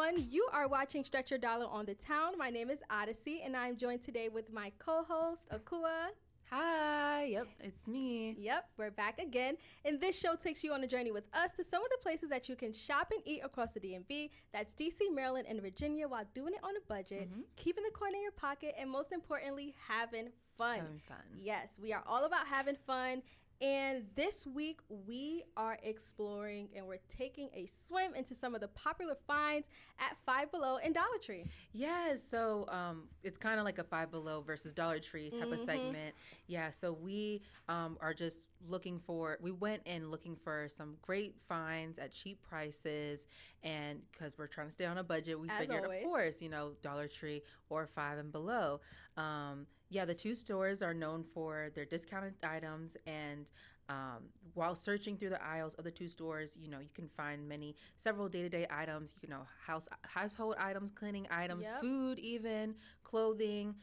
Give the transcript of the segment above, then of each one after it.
everyone. You are watching Stretch Your Dollar on the Town. My name is Odyssey, and I'm joined today with my co-host, Akua. Hi, yep, it's me. Yep, we're back again. And this show takes you on a journey with us to some of the places that you can shop and eat across the DMV. That's DC, Maryland, and Virginia, while doing it on a budget, keeping the coin in your pocket, and most importantly, having fun. Having fun. Yes, we are all about having fun. And this week, we are exploring and we're taking a swim into some of the popular finds at Five Below and Dollar Tree. Yeah, so it's kind of like a Five Below versus Dollar Tree type of segment. Yeah, so we are just we went in looking for some great finds at cheap prices. And because we're trying to stay on a budget, we figured, of course, Dollar Tree or Five and Below. Yeah, the two stores are known for their discounted items, and while searching through the aisles of the two stores, you can find several day-to-day items, household items, cleaning items, food, even clothing,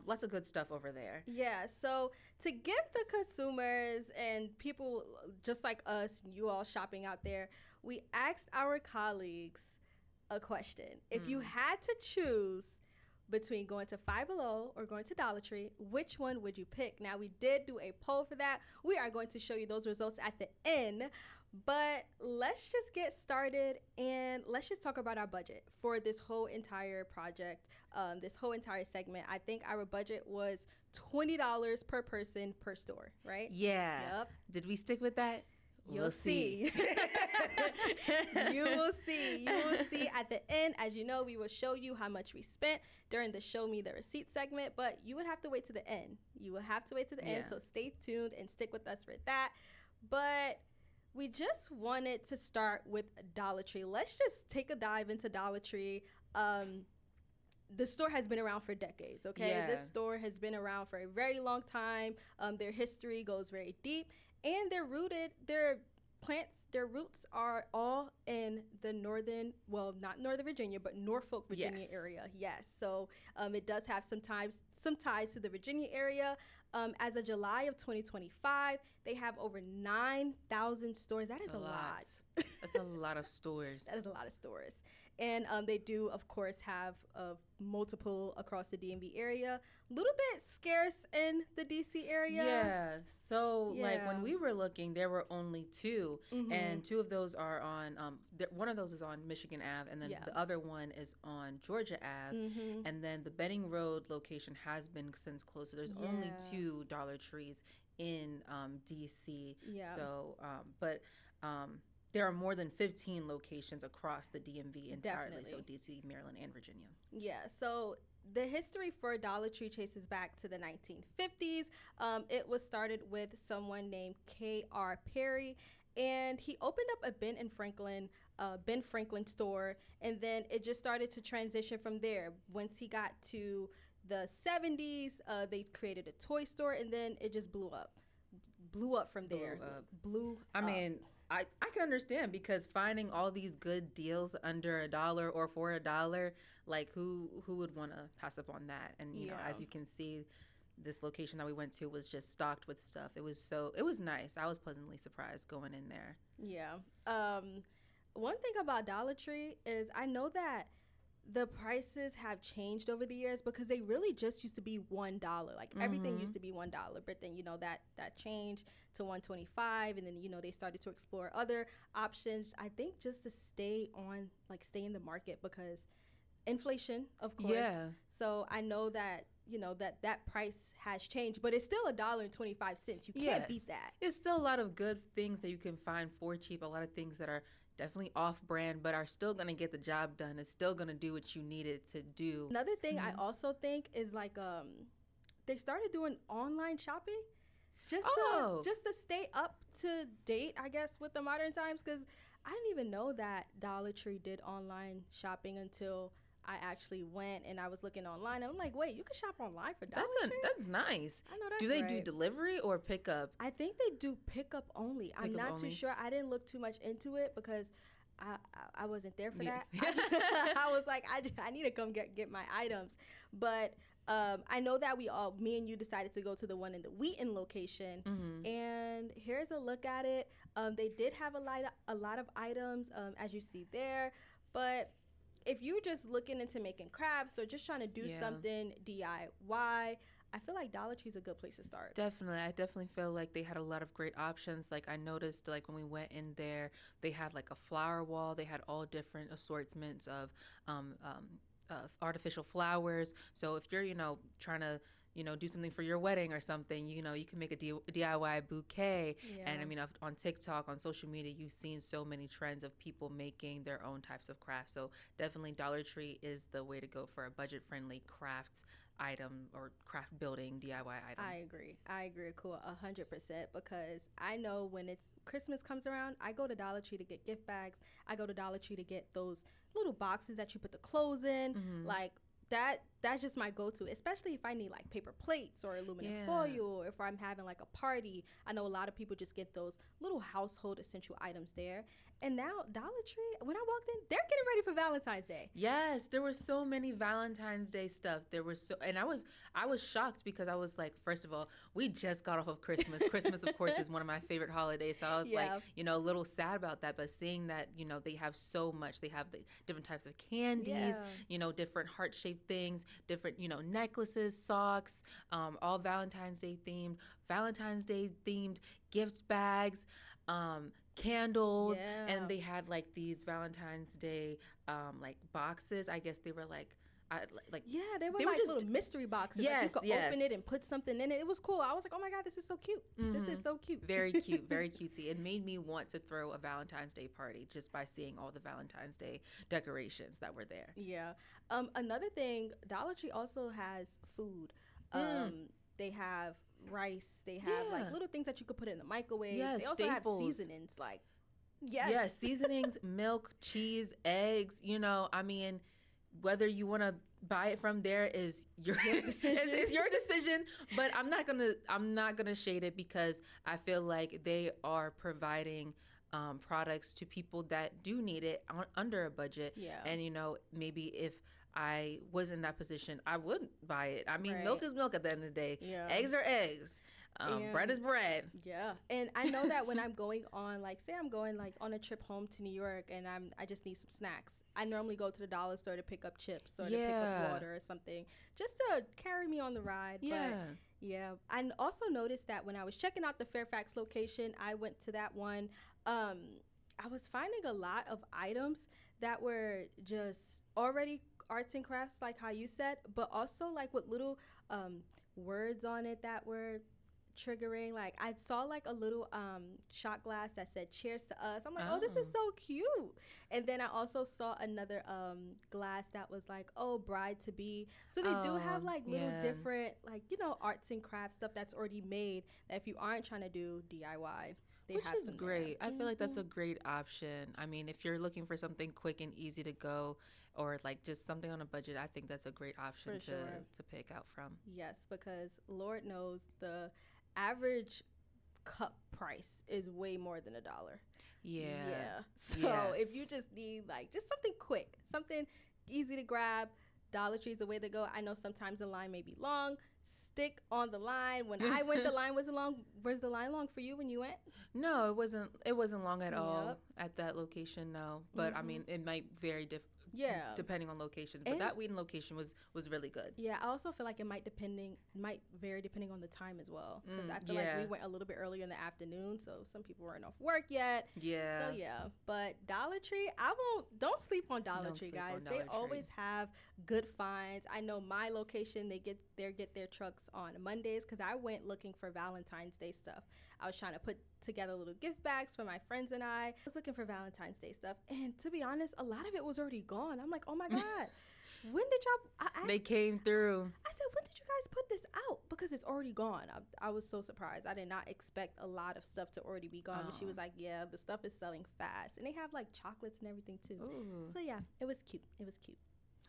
lots of good stuff over there. Yeah, so to give the consumers and people just like us, you all shopping out there, we asked our colleagues a question. If you had to choose between going to Five Below or going to Dollar Tree, which one would you pick? Now, we did do a poll for that. We are going to show you those results at the end, but let's just get started and let's just talk about our budget for this whole entire project, this whole entire segment. I think our budget was $20 per person per store, right? Yeah. Yep. Did we stick with that? You'll see. You will see. You will see at the end. As you know, we will show you how much we spent during the Show Me the Receipt segment, but you would have to wait to the end. You will have to wait to the end, so stay tuned and stick with us for that. But we just wanted to start with Dollar Tree. Let's just take a dive into Dollar Tree. The store has been around for decades, okay? Yeah. This store has been around for a very long time. Their history goes very deep, and their roots are all in the not Northern Virginia, but Norfolk, Virginia area. Yes, so it does have some ties to the Virginia area. As of July of 2025, they have over 9,000 stores. That is a lot. That's a lot of stores. That is a lot of stores. And they do, of course, have multiple across the DMV area. A little bit scarce in the DC area. Yeah. So, like, when we were looking, there were only two. And two of those are on, one of those is on Michigan Ave, and then the other one is on Georgia Ave. And then the Benning Road location has been since closed. So there's only two Dollar Trees in DC. Yeah. So, there are more than 15 locations across the DMV entirely. Definitely. So DC, Maryland, and Virginia. Yeah, so the history for Dollar Tree traces back to the 1950s. It was started with someone named K.R. Perry, and he opened up a Ben Franklin store, and then it just started to transition from there. Once he got to the 70s, they created a toy store, and then it just blew up from there. I mean, I can understand, because finding all these good deals under $1 or for $1, like who would want to pass up on that? And you know, as you can see, this location that we went to was just stocked with stuff. It was nice. I was pleasantly surprised going in there. Yeah. One thing about Dollar Tree is I know that the prices have changed over the years, because they really just used to be $1. Like everything used to be $1, but then that changed to $1.25, and then they started to explore other options. I think just to stay in the market, because inflation, of course. Yeah. So I know that that price has changed, but it's still $1.25. You can't beat that. It's still a lot of good things that you can find for cheap. A lot of things that are definitely off-brand, but are still going to get the job done. It's still going to do what you need it to do. Another thing I also think is they started doing online shopping just to stay up to date, I guess, with the modern times, because I didn't even know that Dollar Tree did online shopping until I actually went and I was looking online, and I'm like, wait, you can shop online for Dollar Tree? That's nice. I know that's Do they right. do delivery or pickup? I think they do pickup only. I'm not too sure. I didn't look too much into it because I wasn't there for that. I was like, I need to come get my items. But I know that me and you decided to go to the one in the Wheaton location. And here's a look at it. They did have a lot of items, as you see there. But if you're just looking into making crafts or just trying to do something DIY, I feel like Dollar Tree is a good place to start. Definitely. I definitely feel like they had a lot of great options. Like I noticed like when we went in there, they had like a flower wall. They had all different assortments of artificial flowers. So if you're, trying to do something for your wedding or something, you can make a DIY bouquet. Yeah. And I mean, on TikTok, on social media, you've seen so many trends of people making their own types of crafts. So definitely Dollar Tree is the way to go for a budget-friendly craft item or craft building DIY item. I agree, Akua, 100%, because I know when it's Christmas comes around, I go to Dollar Tree to get gift bags. I go to Dollar Tree to get those little boxes that you put the clothes in. Like that's just my go-to, especially if I need like paper plates or aluminum foil, or if I'm having like a party. I know a lot of people just get those little household essential items there. And now Dollar Tree, when I walked in, they're getting ready for Valentine's Day. Yes, there were so many Valentine's Day stuff. And I was shocked because I was like, first of all, we just got off of Christmas. Christmas, of course, is one of my favorite holidays. So I was like, a little sad about that. But seeing that, they have so much. They have the different types of candies, different heart-shaped things, different, necklaces, socks, all Valentine's Day themed gift bags, candles, and they had like these Valentine's Day like boxes. I guess they were like they were like just little mystery boxes. Yes, like you could open it and put something in it. It was cool. I was like, oh my God, this is so cute. This is so cute. Very cute, very cutesy. It made me want to throw a Valentine's Day party just by seeing all the Valentine's Day decorations that were there. Yeah. Another thing, Dollar Tree also has food. They have rice. They have like little things that you could put in the microwave. Yeah, they also staples. have seasonings like seasonings, milk, cheese, eggs. I mean, whether you want to buy it from there is your decision. It's your decision. But I'm not gonna shade it because I feel like they are providing products to people that do need it under a budget. Yeah. And maybe if I was in that position, I would buy it. I mean, milk is milk at the end of the day. Yeah. Eggs are eggs. Bread is bread. Yeah. And I know that when I'm going on, like, say I'm going like on a trip home to New York and I just need some snacks, I normally go to the dollar store to pick up chips or to pick up water or something just to carry me on the ride. Yeah. But yeah. I also noticed that when I was checking out the Fairfax location, I went to that one. I was finding a lot of items that were just already arts and crafts, like how you said, but also like with little words on it that were triggering. Like I saw like a little shot glass that said cheers to us. I'm like, oh, this is so cute. And then I also saw another glass that was like, oh, bride to be. So they do have like little different like arts and crafts stuff that's already made that if you aren't trying to do DIY, which is great. I feel like that's a great option. I mean, if you're looking for something quick and easy to go, or like just something on a budget, I think that's a great option to pick out from. Yes, because Lord knows the average cup price is way more than $1. Yeah. So if you just need like just something quick, something easy to grab, Dollar Tree is the way to go. I know sometimes the line may be long. Stick on the line. When I went, the line wasn't long. Was the line long for you when you went? No, it wasn't. It wasn't long at all at that location. No, but I mean, it might vary depending on locations. But that Wheaton location was really good. Yeah, I also feel like it might vary depending on the time as well. Because I feel like we went a little bit earlier in the afternoon, so some people weren't off work yet. Yeah. So yeah, but Dollar Tree, don't sleep on Dollar Tree, guys. They always have good finds. I know my location, they get their trucks on Mondays because I went looking for Valentine's Day stuff. I was trying to put together little gift bags for my friends and I was looking for Valentine's Day stuff. And to be honest, a lot of it was already gone. I'm like, oh my God, when did y'all? They came through. I said, when did you guys put this out? Because it's already gone. I was so surprised. I did not expect a lot of stuff to already be gone. But she was like, yeah, the stuff is selling fast. And they have like chocolates and everything too. Ooh. So yeah, it was cute.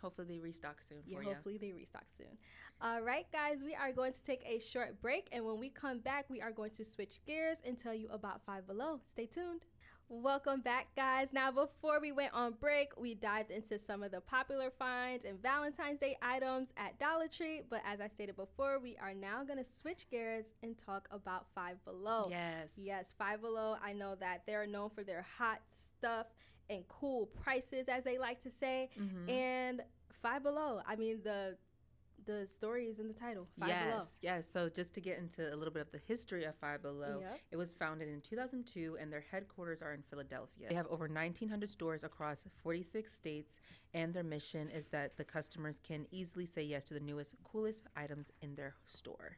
Hopefully they restock soon for you. Hopefully they restock soon. All right, guys, we are going to take a short break. And when we come back, we are going to switch gears and tell you about Five Below. Stay tuned. Welcome back, guys. Now, before we went on break, we dived into some of the popular finds and Valentine's Day items at Dollar Tree. But as I stated before, we are now going to switch gears and talk about Five Below. Yes. Yes, Five Below. I know that they're known for their hot stuff and cool prices, as they like to say. And Five Below, I mean, the story is in the title, Five Below. Yes. So just to get into a little bit of the history of Five Below, it was founded in 2002, and their headquarters are in Philadelphia. They have over 1,900 stores across 46 states, and their mission is that the customers can easily say yes to the newest, coolest items in their store.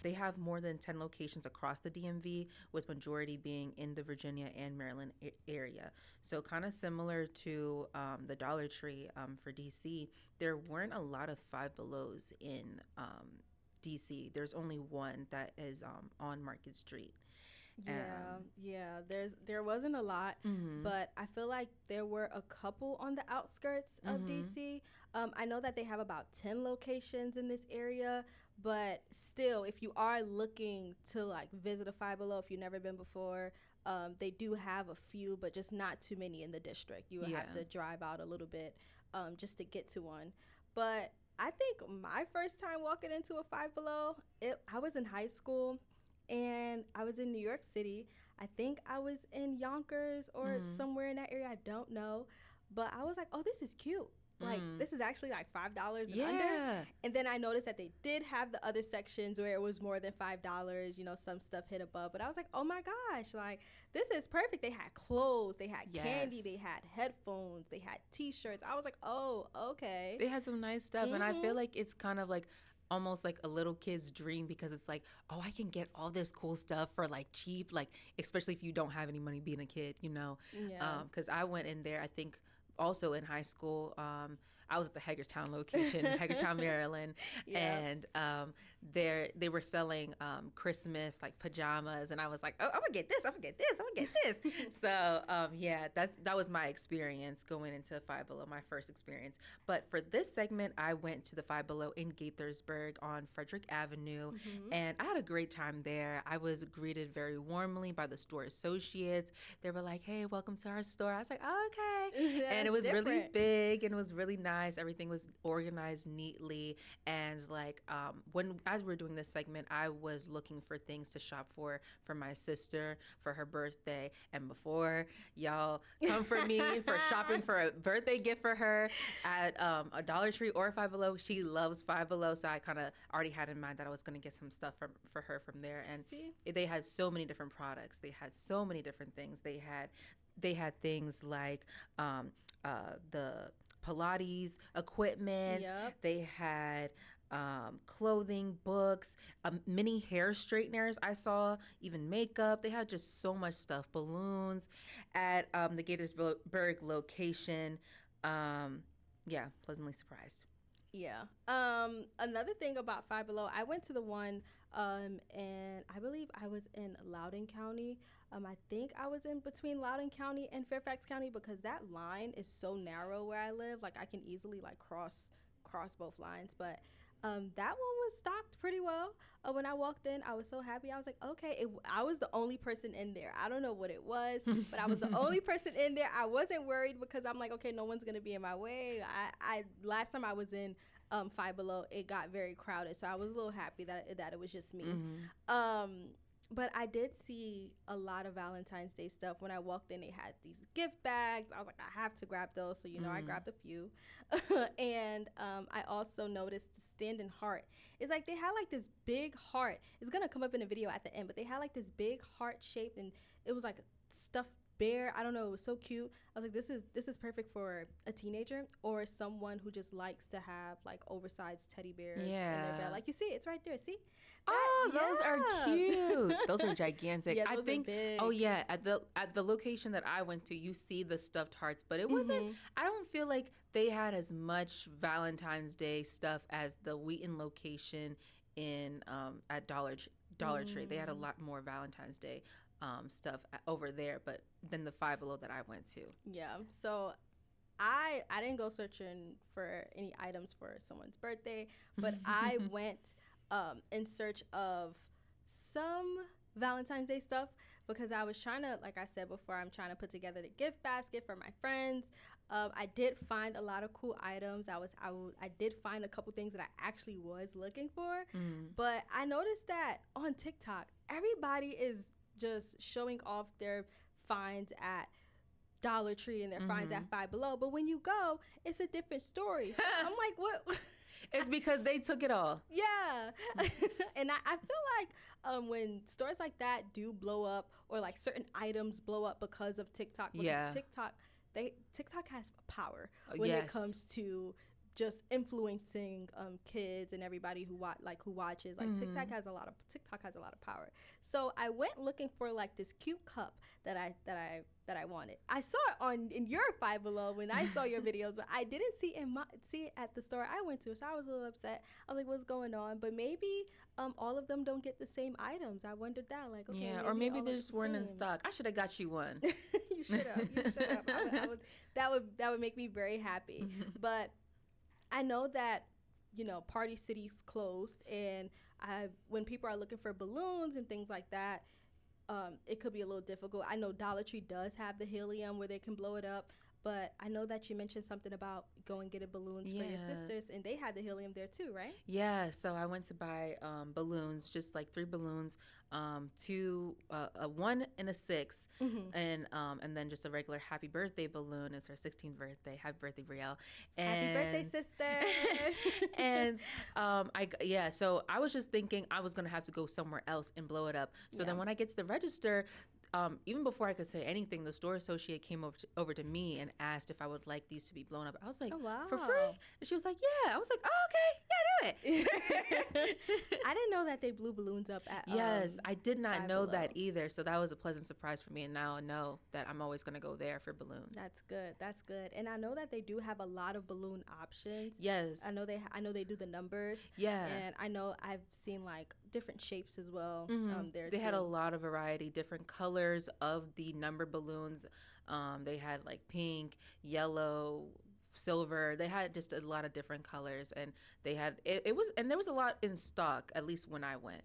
They have more than 10 locations across the DMV, with majority being in the Virginia and Maryland area. So kind of similar to the Dollar Tree for DC, there weren't a lot of Five Belows in DC. There's only one that is on Market Street. There wasn't a lot, but I feel like there were a couple on the outskirts of DC. I know that they have about 10 locations in this area, but still, if you are looking to like visit a Five Below, if you've never been before, they do have a few, but just not too many in the district. You would have to drive out a little bit just to get to one. But I think my first time walking into a Five Below, I was in high school, and I was in New York City. I think I was in Yonkers or somewhere in that area. I don't know. But I was like, oh, this is cute. Like, this is actually like $5 and under. And then I noticed that they did have the other sections where it was more than $5. You know, some stuff hit above. But I was like, oh my gosh, like, this is perfect. They had clothes, they had candy, they had headphones, they had T-shirts. I was like, oh, okay. They had some nice stuff. And I feel like it's kind of like almost like a little kid's dream, because it's like, oh, I can get all this cool stuff for like cheap, like especially if you don't have any money being a kid, you know. Because I went in there, I think also in high school, I was at the Hagerstown location, Hagerstown, Maryland, and they were selling Christmas like pajamas, and I was like, oh, I'm gonna get this, I'm gonna get this, I'm gonna get this. So that was my experience going into Five Below, my first experience. But for this segment, I went to the Five Below in Gaithersburg on Frederick Avenue, and I had a great time there. I was greeted very warmly by the store associates. They were like, hey, welcome to our store. I was like, oh, okay. And it was really big, and it was really nice. Everything was organized neatly, and like as we were doing this segment, I was looking for things to shop for my sister for her birthday. And before y'all come for me for shopping for a birthday gift for her at a Dollar Tree or Five Below, she loves Five Below, so I kind of already had in mind that I was going to get some stuff for her from there. And they had so many different products. They had so many different things. They had things like the Pilates equipment. They had clothing, books, mini hair straighteners. I saw even makeup. They had just so much stuff. Balloons at the Gaithersburg location. Pleasantly surprised. Another thing about Five Below, I went to the one and I believe I was in Loudoun County. I think I was in between Loudoun County and Fairfax County, because that line is so narrow where I live. Like, I can easily like cross both lines. But that one was stocked pretty well. When I walked in, I was so happy. I was like, okay. I was the only person in there. I don't know what it was, but I was the only person in there. I wasn't worried, because I'm like, okay, no one's gonna be in my way. I last time I was in Five Below, it got very crowded, so I was a little happy that it was just me. But I did see a lot of Valentine's Day stuff. When I walked in, they had these gift bags. I was like, I have to grab those. So, I grabbed a few. And I also noticed the Standing Heart. It's like they had like this big heart. It's going to come up in the video at the end, but they had like this big heart shape, and it was like stuffed bear. I don't know. It was so cute. I was like, this is perfect for a teenager or someone who just likes to have like oversized teddy bears in their bed. Like, you see, it's right there. See? Those are cute. Those are gigantic. I think. Big. Oh yeah, at the location that I went to, you see the stuffed hearts, but it wasn't. I don't feel like they had as much Valentine's Day stuff as the Wheaton location in at Dollar Tree. They had a lot more Valentine's Day stuff over there, but than the Five Below that I went to. Yeah. So I didn't go searching for any items for someone's birthday, but I went in search of some Valentine's Day stuff, because I was trying to, like I said before, I'm trying to put together the gift basket for my friends. I did find a lot of cool items. I did find a couple things that I actually was looking for, but I noticed that on TikTok, everybody is just showing off their finds at Dollar Tree and their finds at Five Below. But when you go, it's a different story. So I'm like, what? It's because they took it all. Yeah. And I feel like when stores like that do blow up, or like certain items blow up because of TikTok, because TikTok has power when it comes to just influencing kids and everybody who watches. Like TikTok has a lot of power. So I went looking for like this cute cup that I wanted. I saw it in your Five Below when I saw your videos, but I didn't see it at the store I went to. So I was a little upset. I was like, what's going on? But maybe all of them don't get the same items. I wondered that. Like, okay, yeah, or maybe they just weren't in stock. I should have got you one. You should have. That would make me very happy. But I know that, Party City's closed, and when people are looking for balloons and things like that, it could be a little difficult. I know Dollar Tree does have the helium where they can blow it up, but I know that you mentioned something about going getting balloons for your sisters, and they had the helium there too, right? Yeah, so I went to buy balloons, just like 3 balloons, a 1 and a 6, and then just a regular happy birthday balloon. It's her 16th birthday. Happy birthday, Brielle! Happy birthday, sister! And so I was just thinking I was gonna have to go somewhere else and blow it up. So then when I get to the register, even before I could say anything, the store associate came over to me and asked if I would like these to be blown up. I was like, oh, wow. For free? And she was like, yeah. I was like, oh, okay. Yeah, do it. I didn't know that they blew balloons up at Yes, I did not know Below. that either. So that was a pleasant surprise for me. And now I know that I'm always going to go there for balloons. That's good. And I know that they do have a lot of balloon options. Yes. I know they do the numbers. Yeah. And I know I've seen like different shapes as well there They too. had a lot of variety, different colors of the number balloons. They had like pink, yellow, silver. They had just a lot of different colors, and they had there was a lot in stock, at least when I went.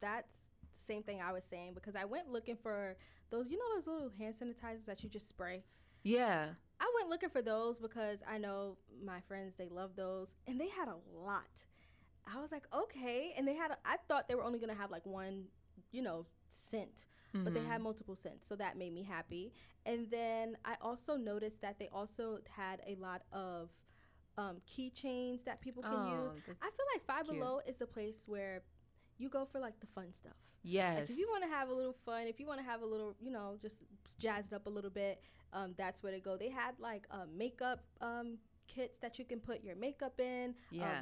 That's the same thing I was saying, because I went looking for those little hand sanitizers that you just spray. Yeah. I went looking for those because I know my friends, they love those, and they had a lot. I was like, okay. And I thought they were only going to have like one, scent, but they had multiple scents. So that made me happy. And then I also noticed that they also had a lot of keychains that people can use. I feel like Five Below is the place where you go for like the fun stuff. Yes. Like if you want to have a little fun, if you want to have a little, just jazz it up a little bit, that's where to go. They had like makeup kits that you can put your makeup in,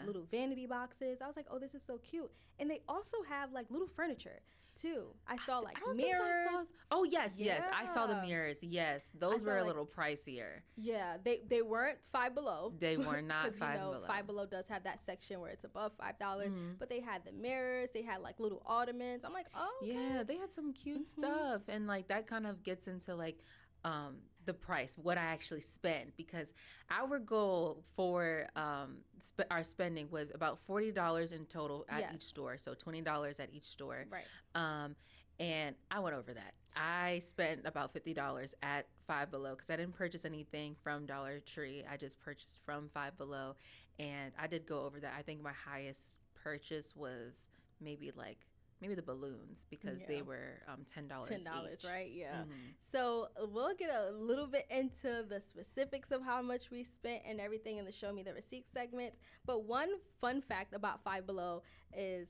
little vanity boxes. I was like, oh, this is so cute. And they also have like little furniture too. I saw like mirrors. Oh yes, I saw the mirrors. Yes, those were a little pricier. Yeah, they weren't Five Below. They were not Five Below. Five Below does have that section where it's above $5, but they had the mirrors. They had like little ottomans. I'm like, oh, okay. Yeah, they had some cute stuff, and like that kind of gets into like the price, what I actually spent, because our goal for our spending was about $40 in total at each store, so $20 at each store. Right. And I went over that. I spent about $50 at Five Below because I didn't purchase anything from Dollar Tree. I just purchased from Five Below, and I did go over that. I think my highest purchase was maybe the balloons, because they were $10 each. Right? Yeah. So we'll get a little bit into the specifics of how much we spent and everything in the Show Me the Receipts segments. But one fun fact about Five Below is,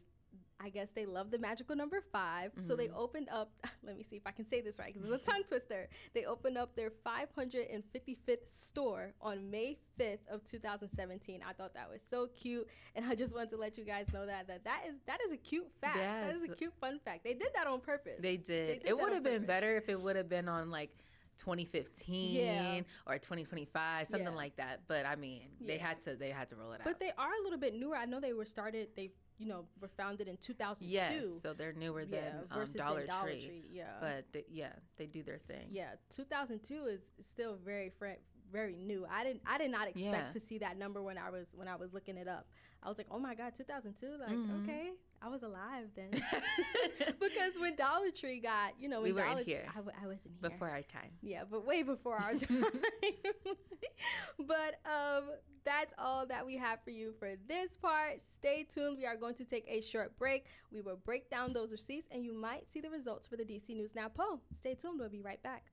I guess they love the magical number 5. So they opened up, let me see if I can say this right, because it's a tongue twister. They opened up their 555th store on May 5th of 2017. I thought that was so cute, and I just wanted to let you guys know that is a cute fact. Yes. That is a cute fun fact. They did that on purpose. They did. It would have been better if it would have been on like 2015 or 2025, something like that. But I mean, they had to roll it out. But they are a little bit newer. I know they were founded in 2002. Yes, so they're newer than Dollar Tree. Yeah, but they do their thing. Yeah, 2002 is still very new. I did not expect to see that number when I was looking it up. I was like, oh my God, 2002. Like, okay, I was alive then. Because when Dollar Tree got, when we weren't Dollar here. I wasn't here. Before our time. Yeah, but way before our time. But that's all that we have for you for this part. Stay tuned. We are going to take a short break. We will break down those receipts, and you might see the results for the DC News Now poll. Stay tuned. We'll be right back.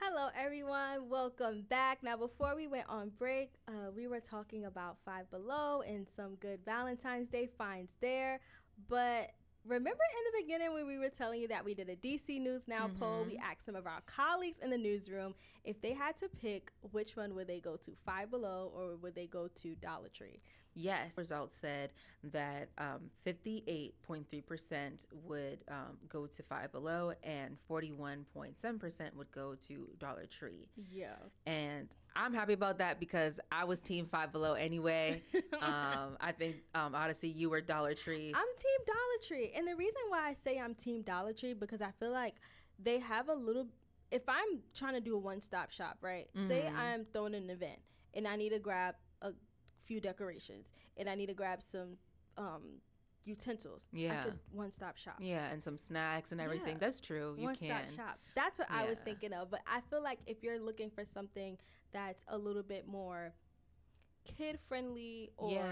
Hello, everyone. Welcome back. Now, before we went on break, we were talking about Five Below and some good Valentine's Day finds there. But remember in the beginning when we were telling you that we did a DC News Now poll, we asked some of our colleagues in the newsroom if they had to pick which one would they go to, Five Below or would they go to Dollar Tree? Yes. Results said that 58.3% would go to Five Below and 41.7% would go to Dollar Tree. Yeah. And I'm happy about that because I was Team Five Below anyway. I think, Odyssey, you were Dollar Tree. I'm Team Dollar Tree. And the reason why I say I'm Team Dollar Tree, because I feel like they have a little, if I'm trying to do a one-stop shop, right? Say I'm throwing an event and I need to grab a few decorations and I need to grab some utensils. Yeah. I could one-stop shop. Yeah, and some snacks and everything. That's true. You One-stop can. shop. That's what I was thinking of. But I feel like if you're looking for something that's a little bit more kid-friendly or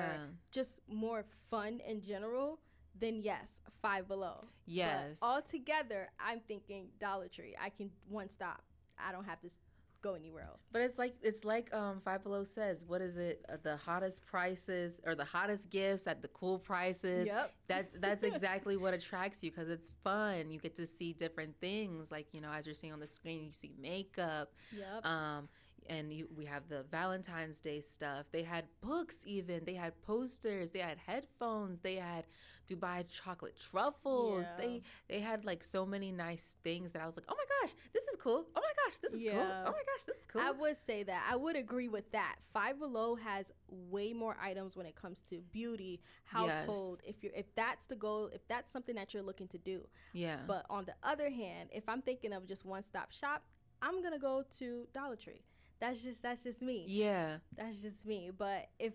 just more fun in general, then yes, Five Below. Yes. But altogether, I'm thinking Dollar Tree. I can one-stop. I don't have to go anywhere else. But it's like Five Below says, what is it? The hottest prices or the hottest gifts at the cool prices. Yep. That's exactly what attracts you because it's fun. You get to see different things, like as you're seeing on the screen, you see makeup. Yep. And we have the Valentine's Day stuff. They had books even. They had posters. They had headphones. They had Dubai chocolate truffles. Yeah. They had like so many nice things that I was like, oh my gosh, this is cool. Oh my gosh, this is cool. Oh my gosh, this is cool. I would say that. I would agree with that. Five Below has way more items when it comes to beauty, household. Yes. If that's the goal, if that's something that you're looking to do. Yeah. But on the other hand, if I'm thinking of just one-stop shop, I'm gonna go to Dollar Tree. That's just me. Yeah. That's just me. But if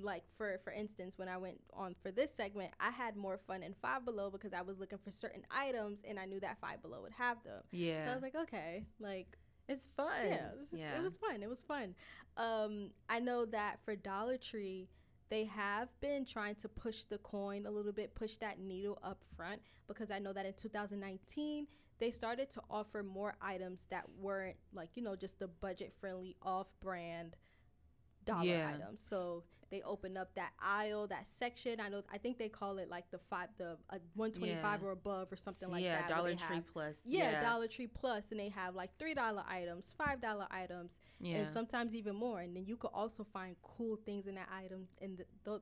like for instance, when I went on for this segment, I had more fun in Five Below because I was looking for certain items and I knew that Five Below would have them. Yeah. So I was like, okay, like it's fun. Yeah, it was fun. It was fun. I know that for Dollar Tree, they have been trying to push the coin a little bit, push that needle up front, because I know that in 2019, they started to offer more items that weren't like, just the budget-friendly off-brand dollar items. So they opened up that aisle, that section. I think they call it like the 125 or above or something like that. Yeah, Dollar Tree Plus. Yeah, Dollar Tree Plus, and they have like $3 items, $5 items, and sometimes even more. And then you could also find cool things in that item in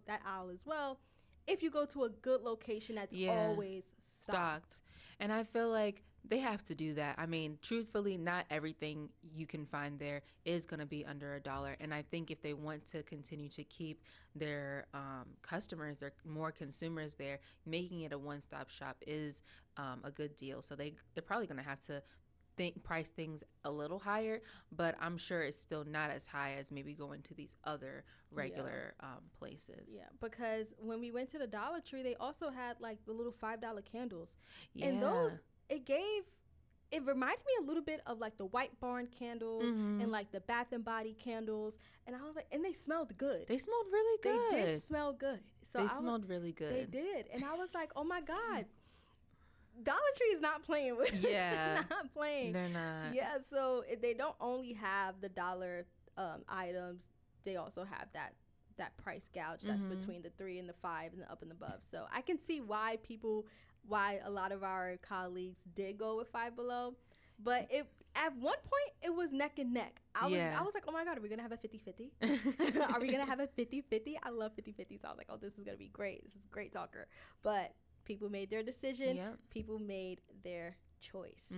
that aisle as well, if you go to a good location that's always stocked. And I feel like they have to do that. I mean, truthfully, not everything you can find there is going to be under $1. And I think if they want to continue to keep their customers, their more consumers there, making it a one-stop shop is a good deal. So they're probably going to have to price things a little higher, but I'm sure it's still not as high as maybe going to these other regular places. Yeah, because when we went to the Dollar Tree, they also had like the little $5 candles. Yeah. And those, it reminded me a little bit of like the White Barn candles and like the Bath and Body candles. And I was like, and they smelled good. They smelled really good. They did smell good. So they smelled really good. They did. And I was like, oh my God. Dollar Tree is not playing with it. Yeah. They're not playing. They're not. Yeah, so they don't only have the dollar items, they also have that price gouge that's between the 3 and the 5 and the up and above. So I can see why a lot of our colleagues did go with Five Below. But at one point it was neck and neck. I was like, oh my God, are we gonna have a 50-50? Are we gonna have a 50-50? I love 50-50, so I was like, oh, this is gonna be great. This is great talker. But people made their decision. Yep. People made their choice.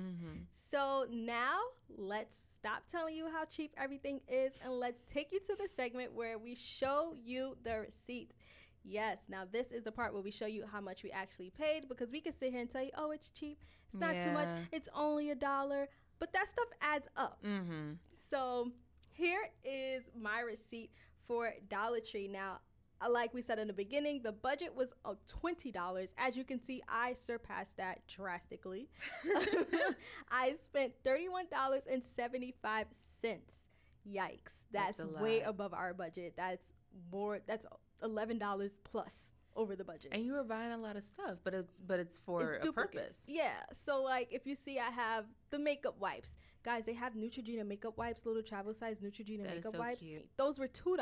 So now let's stop telling you how cheap everything is and let's take you to the segment where we show you the receipts. Yes, now this is the part where we show you how much we actually paid, because we can sit here and tell you, oh, it's cheap. It's not too much. It's only $1. But that stuff adds up. So here is my receipt for Dollar Tree. Now, like we said in the beginning, the budget was $20. As you can see, I surpassed that drastically. I spent $31.75. Yikes. That's way above our budget. That's $11 plus over the budget. And you were buying a lot of stuff, but it's for a purpose. Yeah. So like if you see, I have the makeup wipes. Guys, they have Neutrogena makeup wipes, little travel size Neutrogena makeup wipes. Cute. Those were $2.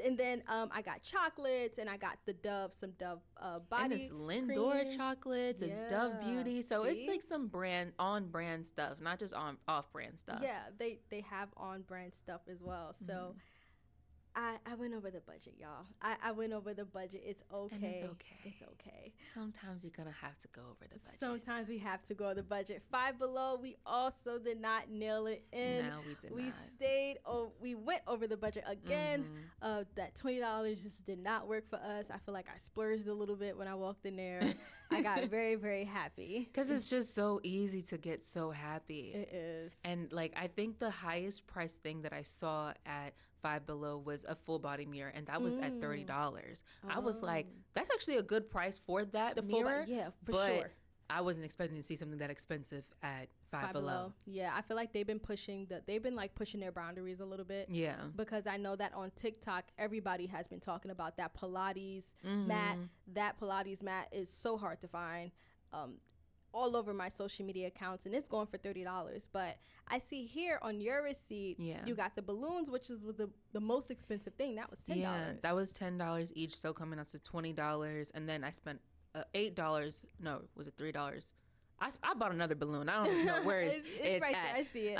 And then I got chocolates, and I got some Dove body and it's Lindor chocolates. It's Dove Beauty. So it's like some on brand stuff, not just off brand stuff. Yeah, they have on brand stuff as well. So I went over the budget, y'all. I went over the budget. It's okay. And it's okay. It's okay. Sometimes you're going to have to go over the budget. Sometimes we have to go over the budget. Five Below, we also did not nail it in. No, we did not. We went over the budget again. That $20 just did not work for us. I feel like I splurged a little bit when I walked in there. I got very, very happy. Because it's just so easy to get so happy. It is. And like, I think the highest price thing that I saw at Five Below was a full body mirror, and that was at $30. I was like, that's actually a good price for that mirror. For sure. I wasn't expecting to see something that expensive at Five Below. Yeah, I feel like they've been pushing their boundaries a little bit. Yeah. Because I know that on TikTok, everybody has been talking about that Pilates mat. That Pilates mat is so hard to find. All over my social media accounts, and it's going for $30. But I see here on your receipt, you got the balloons, which is the most expensive thing. That was $10. Yeah, that was $10 each, so coming up to $20. And then I spent $8. No, was it $3? I bought another balloon. I don't know where it's right at. There. I see it.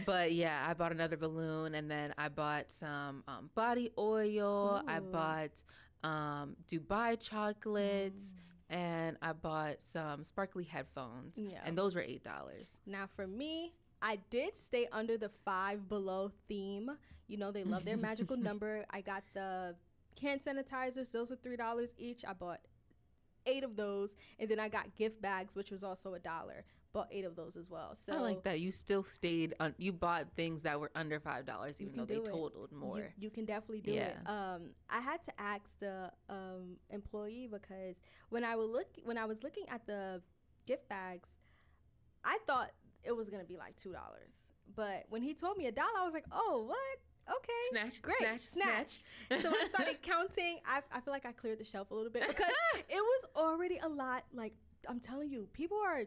But yeah, I bought another balloon, and then I bought some body oil. I bought Dubai chocolates. And I bought some sparkly headphones, and those were $8. Now, for me, I did stay under the Five Below theme. You know, they love their magical number. I got the hand sanitizers. Those were $3 each. I bought 8 of those, and then I got gift bags, which was also $1. Bought 8 of those as well. So I like that. You still stayed you bought things that were under $5, even though they totaled more. You can definitely do it. I had to ask the employee, because when I was looking at the gift bags, I thought it was gonna be like $2. But when he told me $1, I was like, oh, what? Okay, great, snatch. So when I started counting, I feel like I cleared the shelf a little bit, because it was already a lot. Like, I'm telling you, people are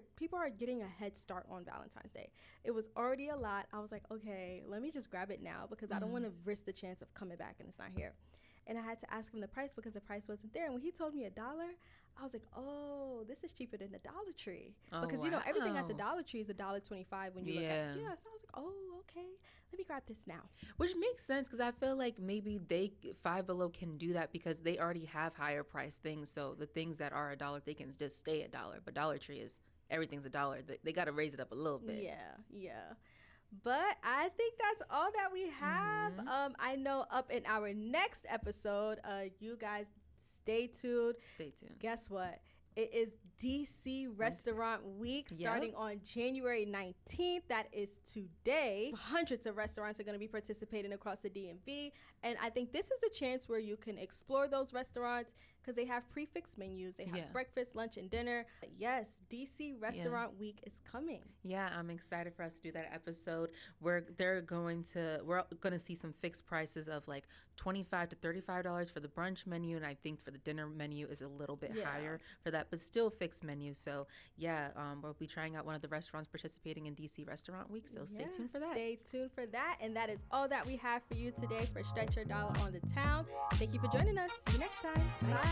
getting a head start on Valentine's Day. It was already a lot. I was like, okay, let me just grab it now, because I don't want to risk the chance of coming back and it's not here. And I had to ask him the price, because the price wasn't there. And when he told me $1, I was like, oh, this is cheaper than the Dollar Tree. Because, you know, everything at the Dollar Tree is $1.25 when you look at it. Yeah, so I was like, oh, okay, let me grab this now. Which makes sense, because I feel like maybe Five Below can do that because they already have higher priced things. So the things that are $1, they can just stay $1. But Dollar Tree everything's $1. They got to raise it up a little bit. Yeah. But I think that's all that we have. I know up in our next episode, you guys stay tuned. Guess what? It is DC Restaurant Week starting on January 19th. That is today. Hundreds of restaurants are going to be participating across the DMV. And I think this is a chance where you can explore those restaurants, because they have prefix menus. They have breakfast, lunch, and dinner. Yes, DC Restaurant Week is coming. Yeah, I'm excited for us to do that episode. We're going to see some fixed prices of like $25 to $35 for the brunch menu, and I think for the dinner menu is a little bit higher for that, but still fixed menu. So we'll be trying out one of the restaurants participating in DC Restaurant Week. So stay tuned for that. Stay tuned for that. And that is all that we have for you today for Stretch Your Dollar on the Town. Thank you for joining us. See you next time. Bye.